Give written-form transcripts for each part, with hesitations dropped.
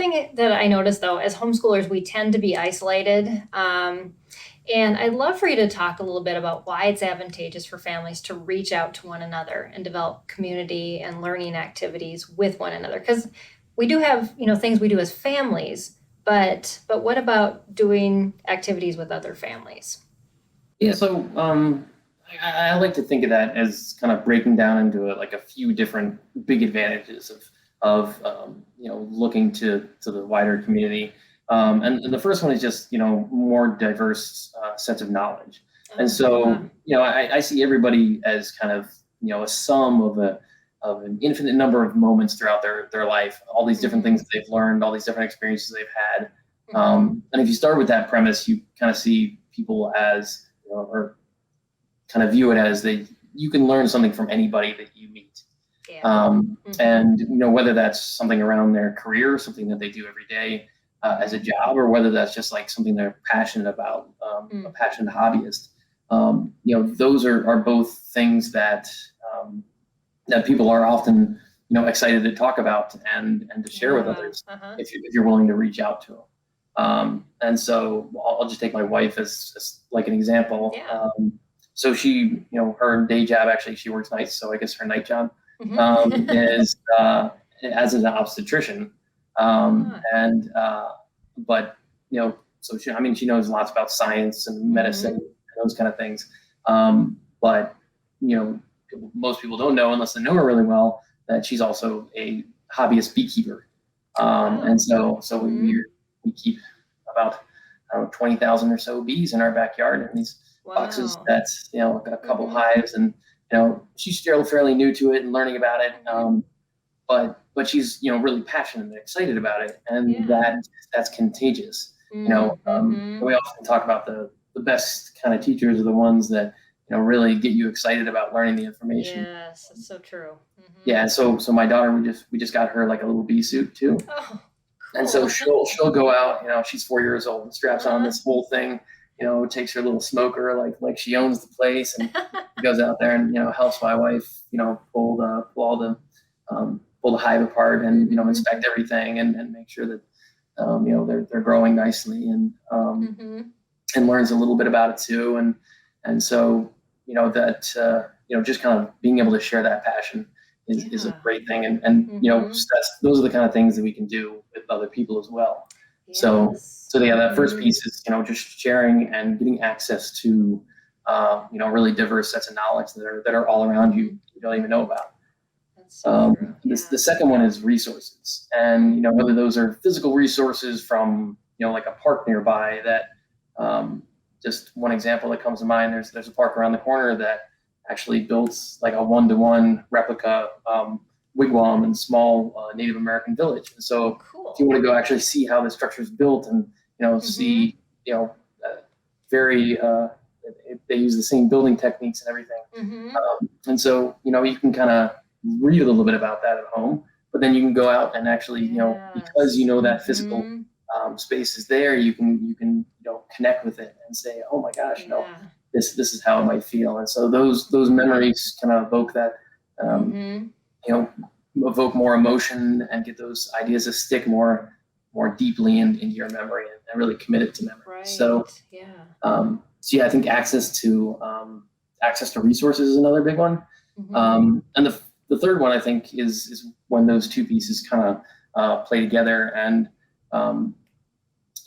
thing that I noticed though, as homeschoolers, we tend to be isolated. And I'd love for you to talk a little bit about why it's advantageous for families to reach out to one another and develop community and learning activities with one another. Because we do have, things we do as families, but what about doing activities with other families? Yeah, so I like to think of that as kind of breaking down into like a few different big advantages of looking to the wider community. And the first one is just more diverse sets of knowledge. And Oh, so yeah. I see everybody as kind of a sum of an infinite number of moments throughout their life, all these different things Mm-hmm. that they've learned, all these different experiences they've had. Mm-hmm. And if you start with that premise, you kind of see people as or kind of view it as you can learn something from anybody that you meet. Yeah. Mm-hmm. And whether that's something around their career, something that they do every day as a Mm-hmm. job, or whether that's just like something they're passionate about, a passionate hobbyist. Those are both things that people are often excited to talk about and to share with Yeah. others Uh-huh. if you're willing to reach out to them. And so I'll just take my wife as like an example. Yeah. So she, her day job, actually, she works nights. So I guess her night job Mm-hmm. is as an obstetrician. Ah. But, so she knows lots about science and medicine Mm-hmm. and those kind of things. But, you know, most people don't know unless they know her really well that she's also a hobbyist beekeeper. And Wow. so Mm-hmm. we keep about, I don't know, 20,000 or so bees in our backyard in these boxes. Wow. That's, a couple Mm-hmm. hives, and, she's still fairly new to it and learning about it. Mm-hmm. But she's, really passionate and excited about it. And Yeah. that's contagious. Mm-hmm. We often talk about the best kind of teachers are the ones that, really get you excited about learning the information. Yes, that's so true. Mm-hmm. Yeah. So my daughter, we just got her like a little bee suit too. Oh, And so cool. she'll go out, she's 4 years old and straps on Uh-huh. this whole thing, takes her little smoker like she owns the place, and goes out there and helps my wife, pull the hive apart and Mm-hmm. inspect everything and make sure that they're growing nicely, Mm-hmm. and learns a little bit about it too, and so that just kind of being able to share that passion is a Yeah. great thing, and Mm-hmm. those are the kind of things that we can do with other people as well. So Yes. so yeah, that first Mm-hmm. piece is just sharing and getting access to really diverse sets of knowledge that are all around you Mm-hmm. you don't even know about. That's so true. The Yeah. second one is resources, and Mm. whether those are physical resources from like a park nearby that, um, just one example that comes to mind. There's a park around the corner that actually built like a one-to-one replica wigwam and small Native American village. And Oh, so if you cool. want to go actually see how the structure is built and Mm-hmm. see uh, very they use the same building techniques and everything. Mm-hmm. And so, you can kind of read a little bit about that at home, but then you can go out and actually, because Yes. that physical Mm-hmm. space is there, you can connect with it and say, oh my gosh, Yeah. this is how it might feel. And so those memories kind of evoke that, um, Mm-hmm. you know, evoke more emotion and get those ideas to stick more deeply into your memory, and really commit it to memory. So Right. Yeah. so yeah, I think access to resources is another big one. Mm-hmm. And the third one I think is when those two pieces kind of play together, and um,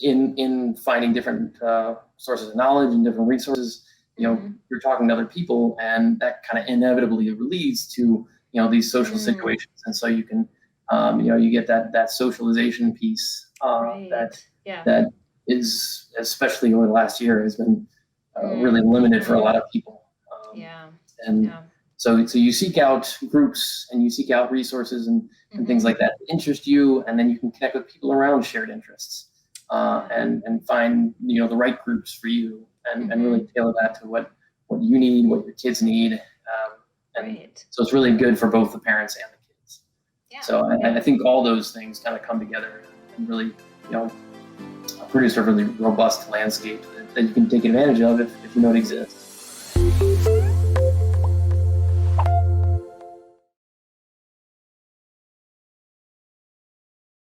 in finding different sources of knowledge and different resources, Mm-hmm. you're talking to other people, and that kind of inevitably leads to these social Mm. situations, and so you can you get that socialization piece that Right. Yeah. that is, especially over the last year, has been really limited for a Mm-hmm. lot of people. Yeah. And Yeah. so you seek out groups and you seek out resources and things Mm-hmm. like that interest you, and then you can connect with people around shared interests, Yeah. and find the right groups for you, and Mm-hmm. really tailor that to what you need, what your kids need, and Right. so it's really good for both the parents and the kids. Yeah. So I Yeah. think all those things kind of come together and really produce a really robust landscape that you can take advantage of if you know it exists.